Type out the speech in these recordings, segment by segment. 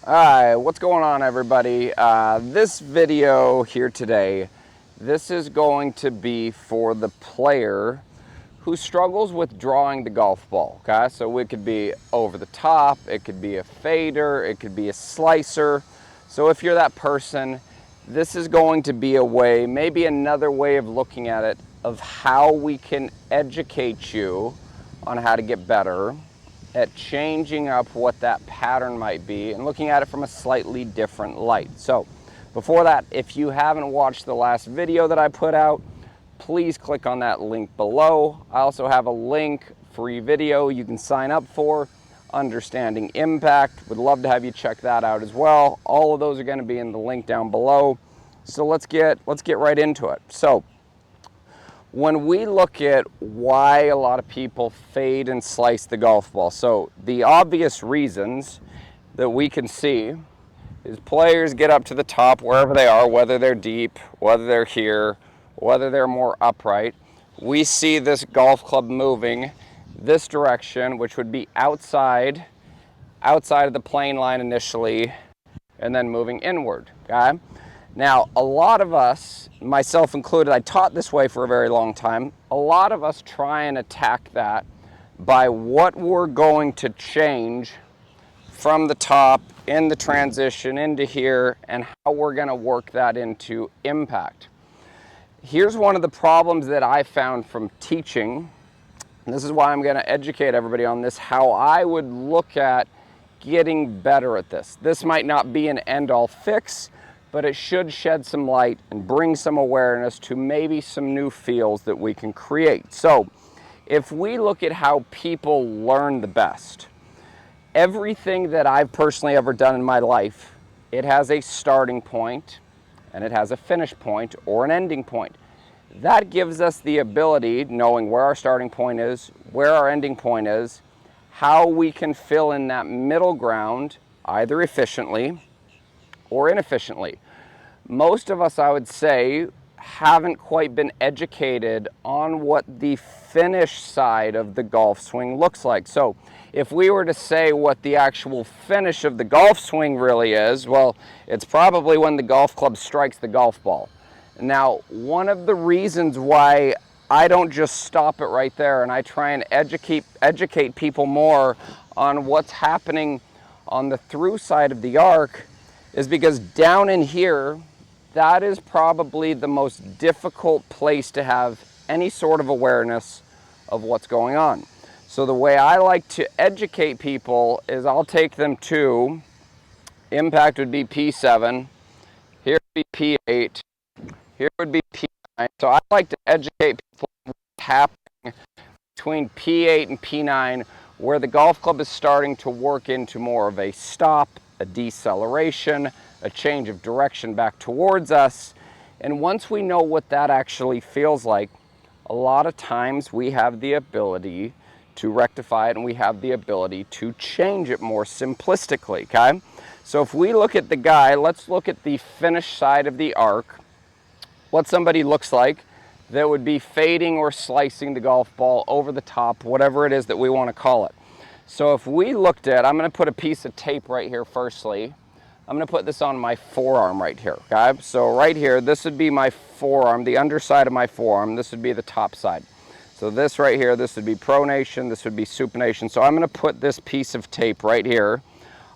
Alright, what's going on, everybody? This video here today, this is going to be for the player who struggles with drawing the golf ball, okay? So it could be over the top, it could be a fader, it could be a slicer. So if you're that person, this is going to be a way, maybe another way of looking at it, of how we can educate you on how to get better at changing up what that pattern might be and looking at it from a slightly different light. So before that, if you haven't watched the last video that I put out, please click on that link below. I also have a link, free video you can sign up for, Understanding Impact. Would love to have you check that out as well. All of those are going to be in the link down below. So let's get right into it. So when we look at why a lot of people fade and slice the golf ball, so the obvious reasons that we can see is players get up to the top wherever they are, whether they're deep, whether they're here, whether they're more upright. We see this golf club moving this direction, which would be outside of the plane line initially, and then moving inward, okay? Now, a lot of us, myself included, I taught this way for a very long time. A lot of us try and attack that by what we're going to change from the top in the transition into here and how we're going to work that into impact. Here's one of the problems that I found from teaching, and this is why I'm going to educate everybody on this, how I would look at getting better at this. This might not be an end-all fix, but it should shed some light and bring some awareness to maybe some new feels that we can create. So if we look at how people learn the best, everything that I've personally ever done in my life, it has a starting point and it has a finish point or an ending point. That gives us the ability, knowing where our starting point is, where our ending point is, how we can fill in that middle ground, either efficiently or inefficiently. Most of us, I would say, haven't quite been educated on what the finish side of the golf swing looks like. So if we were to say what the actual finish of the golf swing really is, well, it's probably when the golf club strikes the golf ball. Now, one of the reasons why I don't just stop it right there and I try and educate people more on what's happening on the through side of the arc is because down in here, that is probably the most difficult place to have any sort of awareness of what's going on. So the way I like to educate people is I'll take them to, impact would be P7, here would be P8, here would be P9. So I like to educate people on what's happening between P8 and P9, where the golf club is starting to work into more of a stop, a deceleration, a change of direction back towards us. And once we know what that actually feels like, a lot of times we have the ability to rectify it and we have the ability to change it more simplistically, okay? So if we look at the guy, let's look at the finish side of the arc, what somebody looks like that would be fading or slicing the golf ball over the top, whatever it is that we want to call it. So if we looked at, I'm going to put a piece of tape right here firstly. I'm going to put this on my forearm right here, okay? So right here, this would be my forearm, the underside of my forearm. This would be the top side. So this right here, this would be pronation, this would be supination. So I'm going to put this piece of tape right here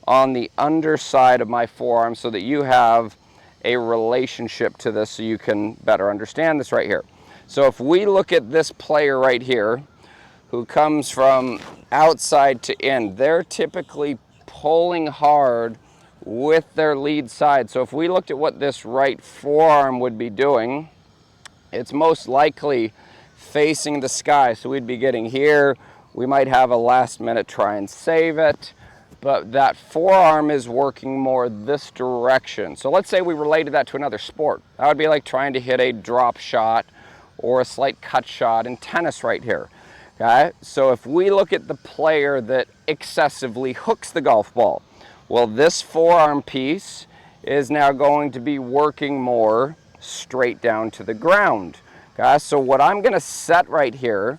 on the underside of my forearm so that you have a relationship to this so you can better understand this right here. So if we look at this player right here who comes from outside to in, they're typically pulling hard with their lead side. So if we looked at what this right forearm would be doing, it's most likely facing the sky. So we'd be getting here, we might have a last minute try and save it, but that forearm is working more this direction. So let's say we related that to another sport. That would be like trying to hit a drop shot or a slight cut shot in tennis right here. Okay? So if we look at the player that excessively hooks the golf ball, well, this forearm piece is now going to be working more straight down to the ground. Okay? So what I'm going to set right here,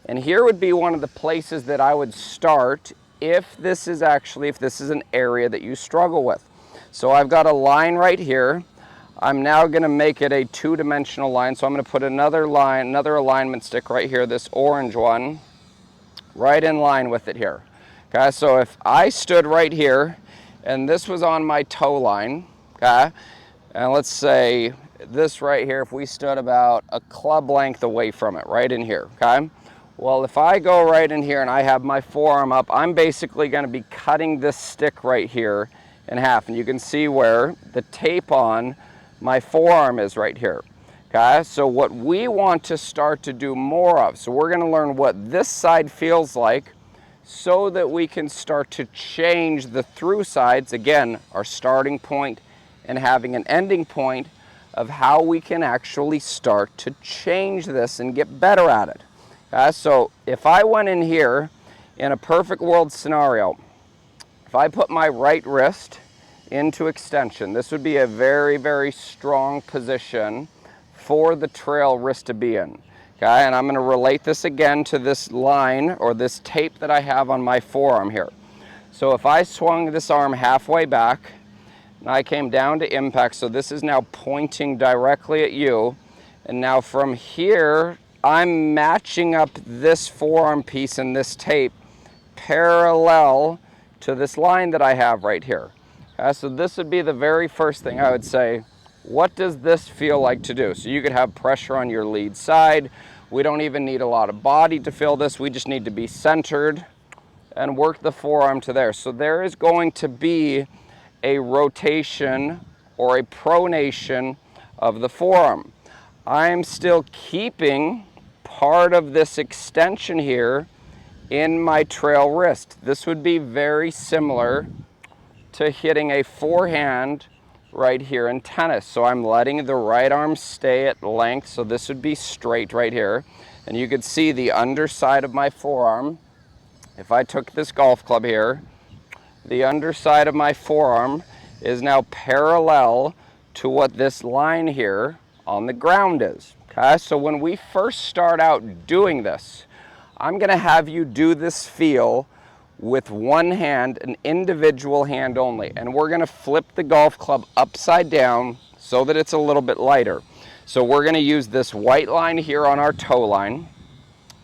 and here would be one of the places that I would start if this is an area that you struggle with. So I've got a line right here. I'm now going to make it a two-dimensional line. So I'm going to put another line, another alignment stick right here, this orange one, right in line with it here. Okay, so if I stood right here and this was on my toe line, okay, and let's say this right here, if we stood about a club length away from it, right in here, okay? Well, if I go right in here and I have my forearm up, I'm basically going to be cutting this stick right here in half. And you can see where the tape on my forearm is right here. Okay, so what we want to start to do more of, so we're going to learn what this side feels like so that we can start to change the through sides, again, our starting point and having an ending point of how we can actually start to change this and get better at it. So if I went in here in a perfect world scenario, if I put my right wrist into extension, this would be a very, very strong position for the trail wrist to be in. Okay, and I'm going to relate this again to this line or this tape that I have on my forearm here. So if I swung this arm halfway back and I came down to impact, so this is now pointing directly at you, and now from here I'm matching up this forearm piece and this tape parallel to this line that I have right here. So this would be the very first thing I would say. What does this feel like to do? So you could have pressure on your lead side. We don't even need a lot of body to feel this. We just need to be centered and work the forearm to there. So there is going to be a rotation or a pronation of the forearm. I'm still keeping part of this extension here in my trail wrist. This would be very similar to hitting a forehand right here in tennis. So I'm letting the right arm stay at length, so this would be straight right here. And you could see the underside of my forearm. If I took this golf club here, the underside of my forearm is now parallel to what this line here on the ground is. Okay, so when we first start out doing this, I'm going to have you do this feel with one hand, an individual hand only. And we're going to flip the golf club upside down so that it's a little bit lighter. So we're going to use this white line here on our toe line.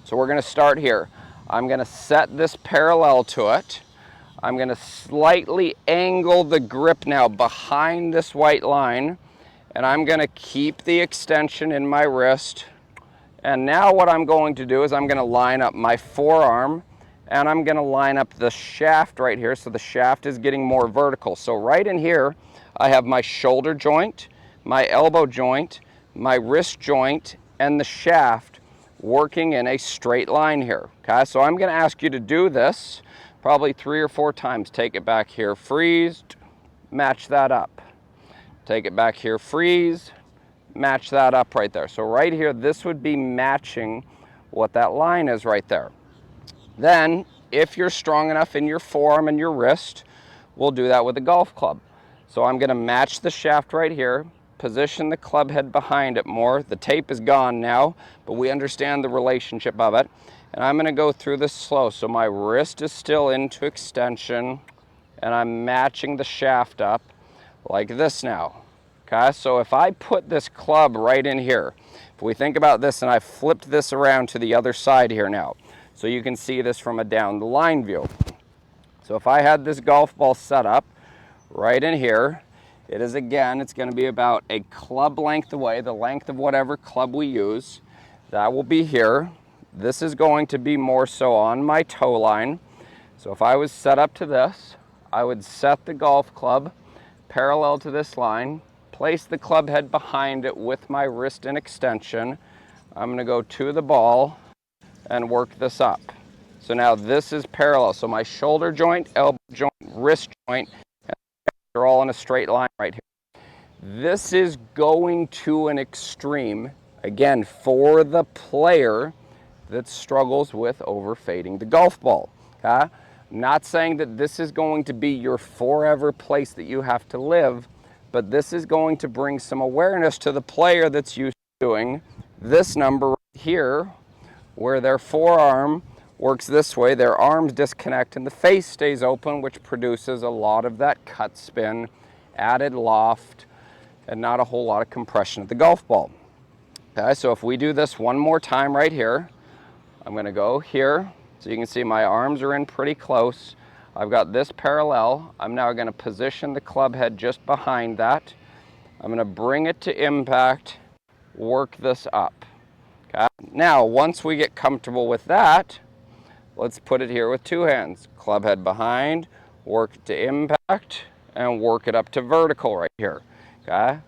So we're going to start here. I'm going to set this parallel to it. I'm going to slightly angle the grip now behind this white line, and I'm going to keep the extension in my wrist. And now what I'm going to do is I'm going to line up my forearm, and I'm going to line up the shaft right here, so the shaft is getting more vertical. So right in here, I have my shoulder joint, my elbow joint, my wrist joint, and the shaft working in a straight line here. Okay, so I'm going to ask you to do this probably 3 or 4 times. Take it back here, freeze, match that up. Take it back here, freeze, match that up right there. So right here, this would be matching what that line is right there. Then, if you're strong enough in your forearm and your wrist, we'll do that with a golf club. So I'm going to match the shaft right here, position the club head behind it more. The tape is gone now, but we understand the relationship of it. And I'm going to go through this slow. So my wrist is still into extension, and I'm matching the shaft up like this now. Okay, so if I put this club right in here, if we think about this and I flipped this around to the other side here now, so you can see this from a down the line view. So if I had this golf ball set up right in here, it is, again, it's going to be about a club length away, the length of whatever club we use. That will be here. This is going to be more so on my toe line. So if I was set up to this, I would set the golf club parallel to this line, place the club head behind it with my wrist in extension. I'm going to go to the ball and work this up. So now this is parallel. So my shoulder joint, elbow joint, wrist joint, and they're all in a straight line right here. This is going to an extreme, again, for the player that struggles with overfading the golf ball. Okay? I'm not saying that this is going to be your forever place that you have to live, but this is going to bring some awareness to the player that's used to doing this number right here, where their forearm works this way, their arms disconnect and the face stays open, which produces a lot of that cut spin, added loft, and not a whole lot of compression of the golf ball. Okay, so if we do this one more time right here, I'm going to go here. So you can see my arms are in pretty close. I've got this parallel. I'm now going to position the club head just behind that. I'm going to bring it to impact, work this up. Okay. Now, once we get comfortable with that, let's put it here with two hands. Club head behind, work it to impact, and work it up to vertical right here. Okay.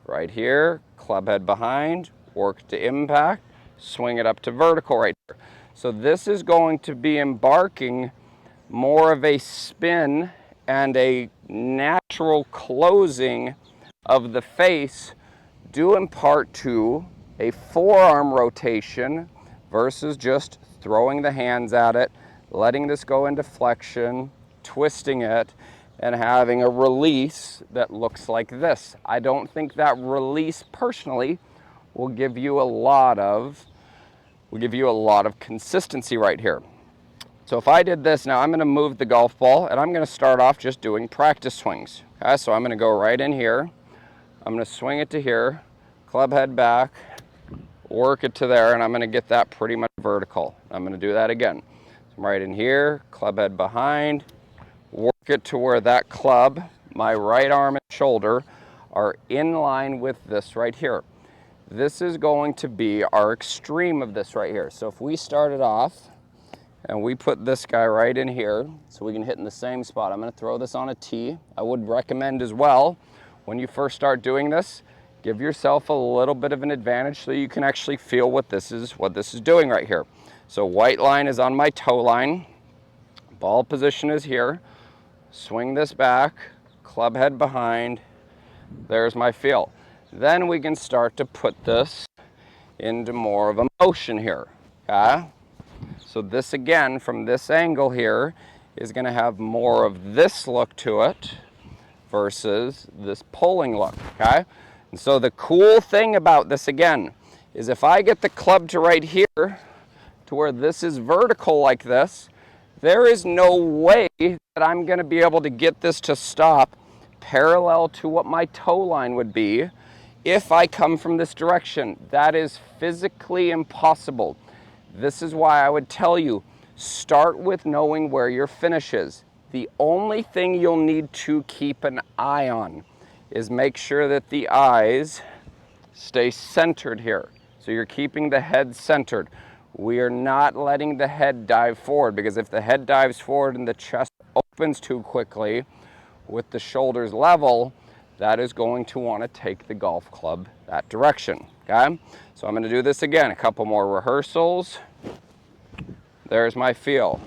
Right here, club head behind, work to impact, swing it up to vertical right here. So this is going to be embarking more of a spin and a natural closing of the face due in part to a forearm rotation versus just throwing the hands at it, letting this go into flexion, twisting it, and having a release that looks like this. I don't think that release personally will give you a lot of consistency right here. So if I did this, now I'm going to move the golf ball and I'm going to start off just doing practice swings. Okay, so I'm going to go right in here. I'm going to swing it to here, club head back, work it to there, and I'm going to get that pretty much vertical. I'm going to do that again. So I'm right in here, club head behind, work it to where that club, my right arm and shoulder, are in line with this right here. This is going to be our extreme of this right here. So if we started off and we put this guy right in here so we can hit in the same spot. I'm going to throw this on a tee. I would recommend as well, when you first start doing this, give yourself a little bit of an advantage so you can actually feel what this is doing right here. So white line is on my toe line. Ball position is here. Swing this back, club head behind. There's my feel. Then we can start to put this into more of a motion here. Okay? So this again, from this angle here, is going to have more of this look to it versus this pulling look, okay? And so the cool thing about this again is if I get the club to right here to where this is vertical like this, there is no way that I'm going to be able to get this to stop parallel to what my toe line would be if I come from this direction. That is physically impossible. This is why I would tell you, start with knowing where your finish is. The only thing you'll need to keep an eye on is make sure that the eyes stay centered here. So you're keeping the head centered. We are not letting the head dive forward, because if the head dives forward and the chest opens too quickly with the shoulders level, that is going to want to take the golf club that direction, okay? So I'm going to do this again, a couple more rehearsals. There's my feel.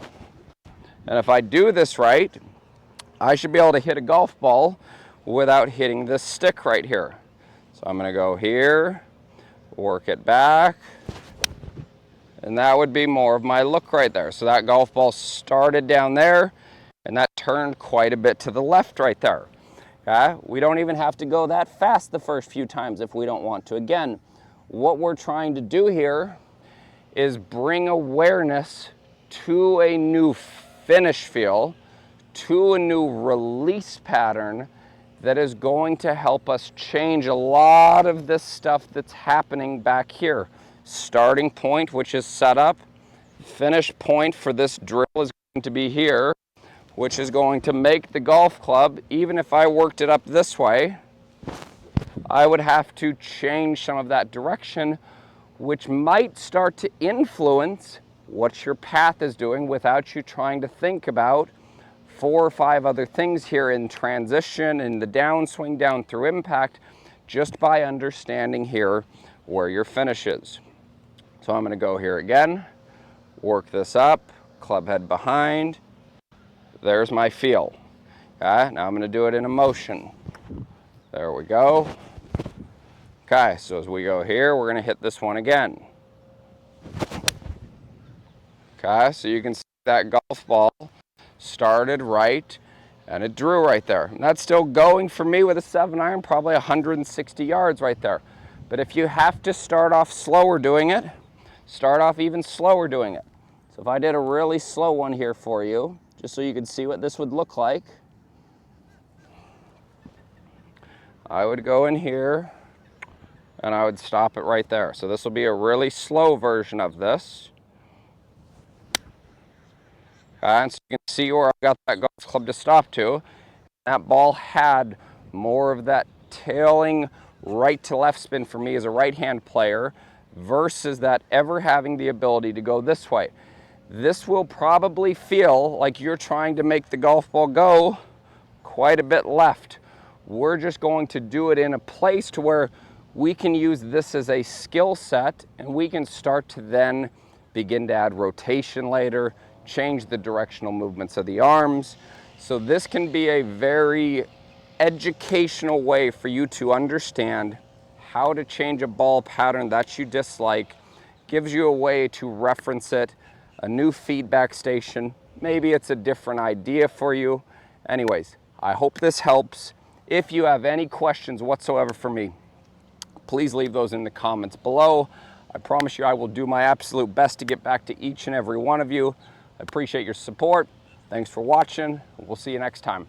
And if I do this right, I should be able to hit a golf ball without hitting this stick right here. So I'm going to go here, work it back, and that would be more of my look right there. So that golf ball started down there, and that turned quite a bit to the left right there. Okay? We don't even have to go that fast the first few times if we don't want to. Again, what we're trying to do here is bring awareness to a new finish feel, to a new release pattern that is going to help us change a lot of this stuff that's happening back here. Starting point, which is set up, finish point for this drill is going to be here, which is going to make the golf club, even if I worked it up this way, I would have to change some of that direction, which might start to influence what your path is doing without you trying to think about 4 or 5 other things here in transition, in the downswing, down through impact, just by understanding here where your finish is. So I'm going to go here again, work this up, club head behind. There's my feel. Okay, now I'm going to do it in a motion. There we go. Okay, so as we go here, we're going to hit this one again. Okay, so you can see that golf ball started right and it drew right there. And that's still going for me with a 7-iron, probably 160 yards right there. But if you have to start off slower doing it, start off even slower doing it. So if I did a really slow one here for you, just so you can see what this would look like, I would go in here and I would stop it right there. So this will be a really slow version of this. And so you can see where I got that golf club to stop to. That ball had more of that tailing right to left spin for me as a right-hand player versus that ever having the ability to go this way. This will probably feel like you're trying to make the golf ball go quite a bit left. We're just going to do it in a place to where we can use this as a skill set, and we can start to then begin to add rotation later, change the directional movements of the arms. So this can be a very educational way for you to understand how to change a ball pattern that you dislike. Gives you a way to reference it, a new feedback station. Maybe it's a different idea for you. Anyways, I hope this helps. If you have any questions whatsoever for me, please leave those in the comments below. I promise you I will do my absolute best to get back to each and every one of you. I appreciate your support. Thanks for watching. We'll see you next time.